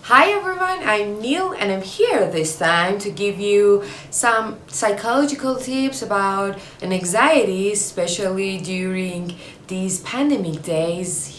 Hi everyone, I'm Nill and I'm here this time to give you some psychological tips about an anxiety, especially during these pandemic days.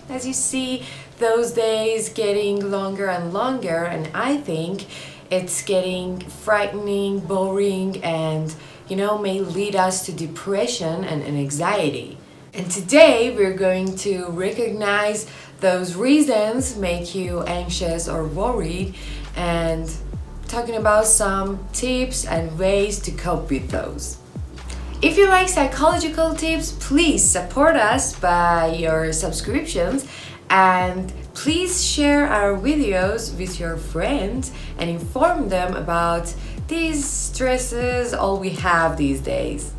As you see, those days getting longer and longer, and I think it's getting frightening, boring, and may lead us to depression and anxiety. And today we're going to recognize those reasons make you anxious or worried and talking about some tips and ways to cope with those. If you like psychological tips, please support us by your subscriptions and please share our videos with your friends and inform them about these stresses all we have these days.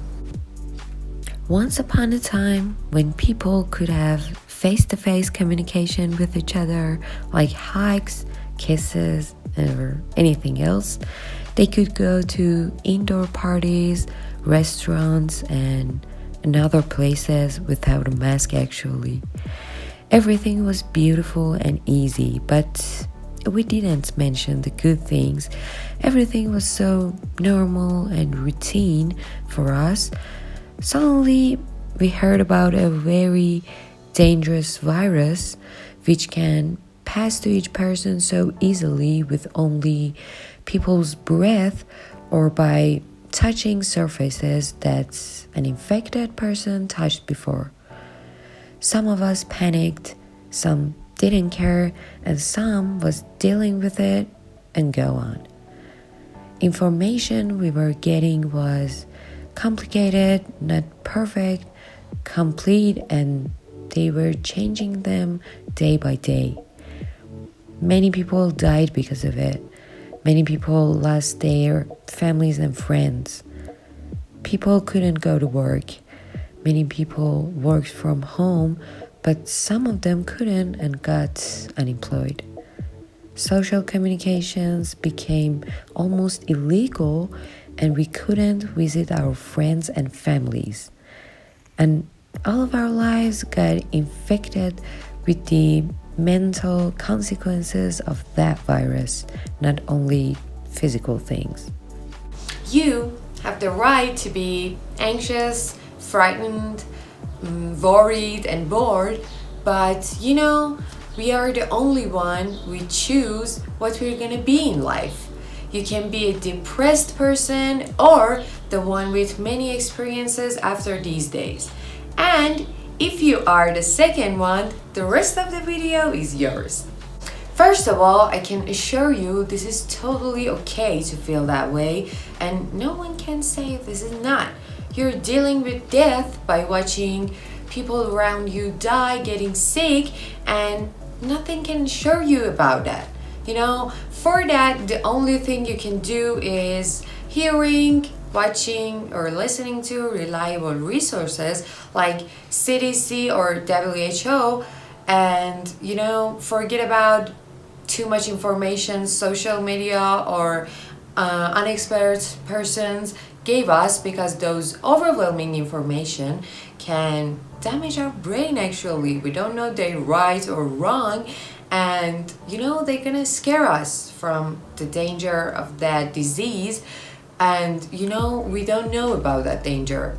Once upon a time, when people could have face-to-face communication with each other, like hugs, kisses, or anything else, they could go to indoor parties, restaurants, and other places without a mask actually. Everything was beautiful and easy, but we didn't mention the good things. Everything was so normal and routine for us. Suddenly, we heard about a very dangerous virus which can pass to each person so easily with only people's breath or by touching surfaces that an infected person touched before. Some of us panicked, some didn't care, and some was dealing with it and go on. Information we were getting was complicated, not perfect, complete, and they were changing them day by day. Many people died because of it. Many people lost their families and friends. People couldn't go to work. Many people worked from home, but some of them couldn't and got unemployed. Social communications became almost illegal and we couldn't visit our friends and families. And all of our lives got infected with the mental consequences of that virus, not only physical things. You have the right to be anxious, frightened, worried, and bored, but we are the only one we choose what we're gonna be in life. You can be a depressed person or the one with many experiences after these days. And if you are the second one, the rest of the video is yours. First of all, I can assure you this is totally okay to feel that way, and no one can say this is not. You're dealing with death by watching people around you die, getting sick, and nothing can assure you about that. For that, the only thing you can do is hearing, watching, or listening to reliable resources like CDC or WHO, and forget about too much information social media or unexpert persons gave us, because those overwhelming information can damage our brain actually. We don't know they're right or wrong, and they're gonna scare us from the danger of that disease, and we don't know about that danger.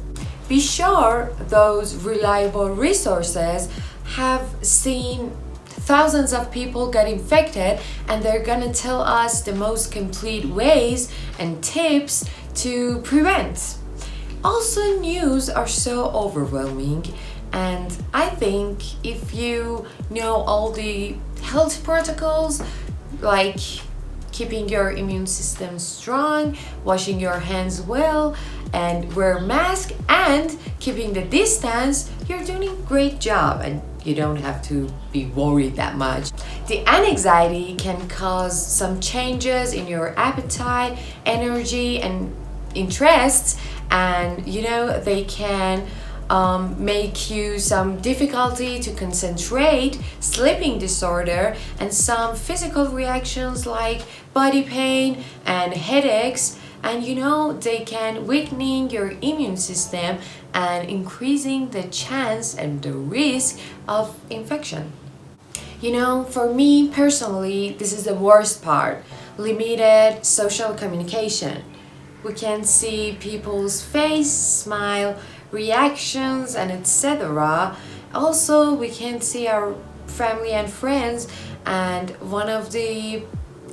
Be sure those reliable resources have seen thousands of people get infected, and they're gonna tell us the most complete ways and tips to prevent. Also, news are so overwhelming, and I think if you know all the health protocols like keeping your immune system strong, washing your hands well, and wear mask and keeping the distance, you're doing a great job and you don't have to be worried that much. The anxiety can cause some changes in your appetite, energy, and interests, and they can make you some difficulty to concentrate, sleeping disorder, and some physical reactions like body pain and headaches, and they can weakening your immune system and increasing the chance and the risk of infection. You know, for me personally, this is the worst part. Limited social communication. We can see people's face, smile, reactions, and etc. Also, we can see our family and friends, and one of the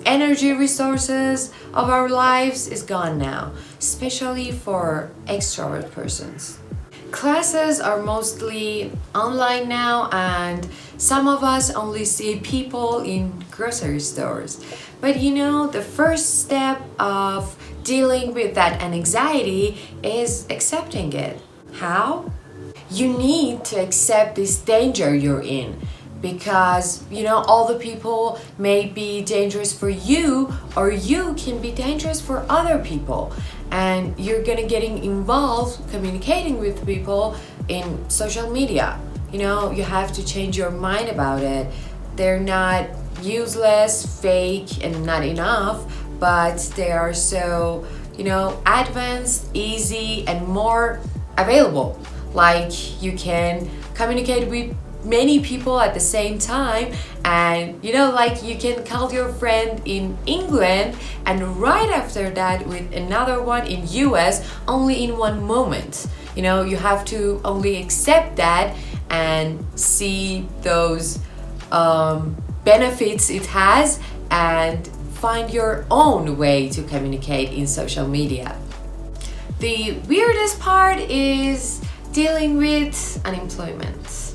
energy resources of our lives is gone now, especially for extrovert persons. Classes are mostly online now, and some of us only see people in grocery stores. But you know, the first step of dealing with that anxiety is accepting it. How? You need to accept this danger you're in, because you know all the people may be dangerous for you, or you can be dangerous for other people, and you're gonna getting involved communicating with people in social media. You know, you have to change your mind about it. They're not useless, fake, and not enough, but they are so, you know, advanced, easy, and more available. Like, you can communicate with many people at the same time, and you know, like, you can call your friend in England and right after that with another one in US only in one moment. You know, you have to only accept that and see those benefits it has, and find your own way to communicate in social media. The weirdest part is dealing with unemployment.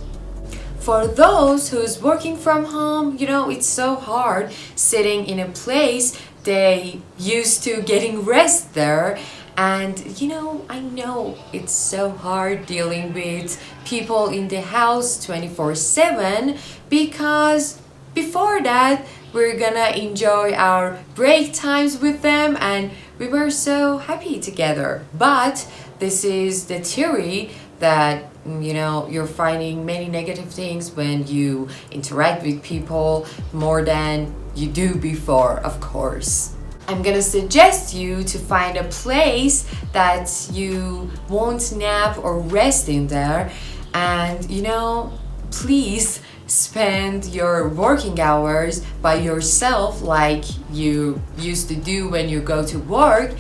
For those who's working from home, you know, it's so hard sitting in a place they used to getting rest there. And you know, I know it's so hard dealing with people in the house 24/7, because before that we're gonna enjoy our break times with them and we were so happy together. But this is the theory that, you know, you're finding many negative things when you interact with people more than you do before, of course. I'm gonna suggest you to find a place that you won't nap or rest in there, and you know, please spend your working hours by yourself like you used to do when you go to work,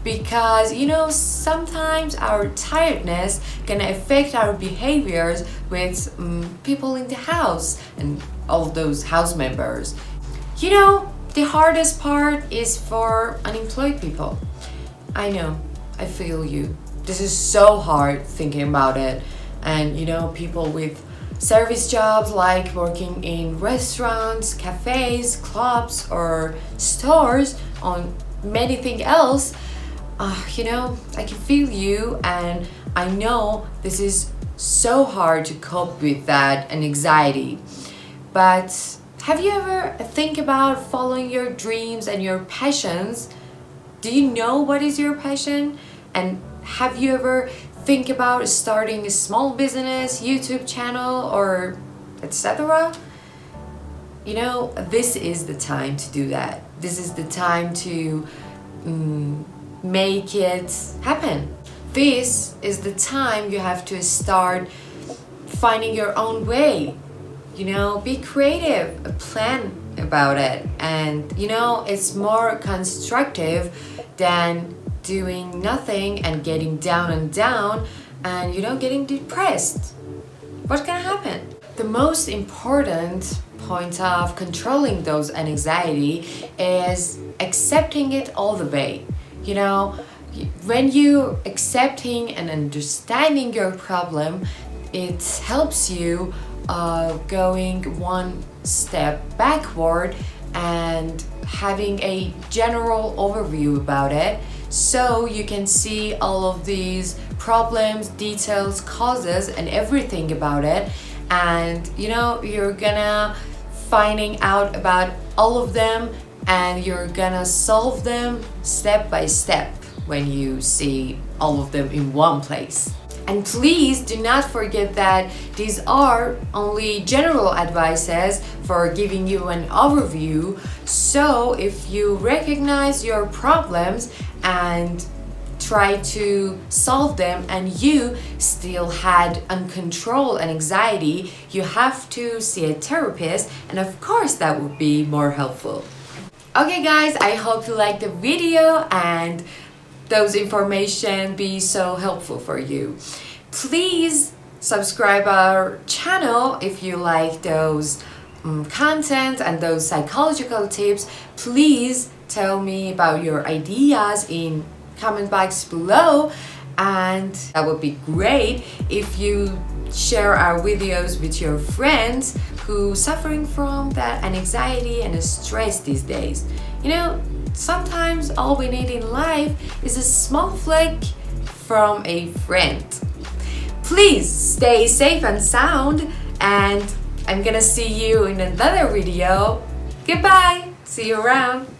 because you know, sometimes our tiredness can affect our behaviors with people in the house and all those house members. You know, the hardest part is for unemployed people. I know, I feel you. This is so hard thinking about it. And you know, people with service jobs like working in restaurants, cafes, clubs, or stores, on many things else, you know, I can feel you, and I know this is so hard to cope with that and anxiety. But have you ever think about following your dreams and your passions? Do you know what is your passion? And have you ever think about starting a small business, YouTube channel, or etc.? You know, this is the time to do that. This is the time to make it happen. This is the time you have to start finding your own way. You know, be creative, plan about it, and you know, it's more constructive than doing nothing and getting down and down and you know, getting depressed. What's gonna happen? The most important point of controlling those anxiety is accepting it all the way. You know, when you accepting and understanding your problem, it helps you going one step backward and having a general overview about it, so you can see all of these problems, details, causes, and everything about it, and you know, you're gonna finding out about all of them and you're gonna solve them step by step when you see all of them in one place. And please do not forget that these are only general advices for giving you an overview. So if you recognize your problems and try to solve them and you still had uncontrolled anxiety, you have to see a therapist, and of course that would be more helpful. Okay guys, I hope you liked the video and those information be so helpful for you. Please subscribe our channel if you like those content and those psychological tips. Please tell me about your ideas in comment box below, and that would be great if you share our videos with your friends who suffering from that anxiety and stress these days. You know, sometimes all we need in life is a small flick from a friend. Please stay safe and sound, and I'm gonna see you in another video. Goodbye, see you around.